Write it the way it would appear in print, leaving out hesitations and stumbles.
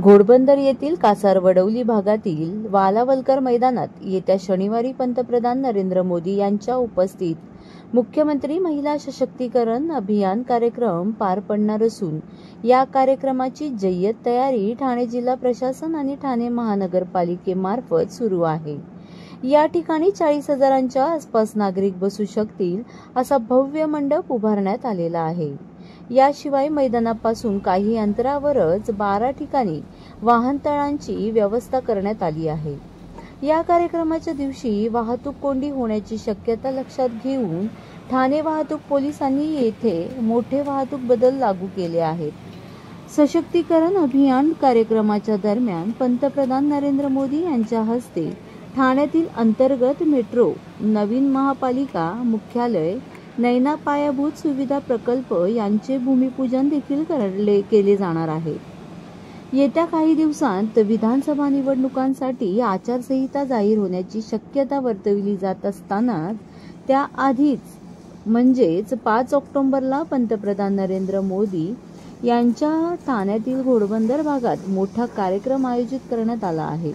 घोडबंदर येथील कासारवडवली भागातील वालावलकर मैदानात येत्या शनिवारी पंतप्रधान नरेंद्र मोदी यांच्या उपस्थित मुख्यमंत्री महिला सशक्तीकरण अभियान कार्यक्रम पार पडणार असून या कार्यक्रमाची जय्यत तयारी ठाणे जिल्हा प्रशासन आणि ठाणे महानगरपालिकेमार्फत सुरू आहे। या ठिकाणी 40,000च्या आसपास नागरिक बसू शकतील असा भव्य मंडप उभारण्यात आलेला आहे। याशिवाय मैदानापासून काही अंतरावरच 12 ठिकाणी वाहनतळांची व्यवस्था करण्यात आली आहे। या कार्यक्रमाच्या दिवशी वाहतूक कोंडी होण्याची शक्यता लक्षात घेऊन ठाणे वाहतूक पोलिसांनी येथे मोठे वाहतूक बदल लागू केले आहेत। सशक्तीकरण अभियान कार्यक्रमाच्या दरम्यान पंतप्रधान नरेंद्र मोदी यांच्या हस्ते ठाण्यातील अंतर्गत मेट्रो, नवीन महापालिका मुख्यालय, नैना पायाभूत सुविधा प्रकल्प यांचे भूमिपूजन देखील केले जाणार आहे। येत्या काही दिवसांत विधानसभा निवडणुकांसाठी आचारसंहिता जाहीर होण्याची शक्यता वर्तवली जात असताना त्याआधीच म्हणजेच 5 ऑक्टोबरला पंतप्रधान नरेंद्र मोदी यांच्या ठाण्यातील घोडबंदर भागात मोठा कार्यक्रम आयोजित करण्यात आला आहे।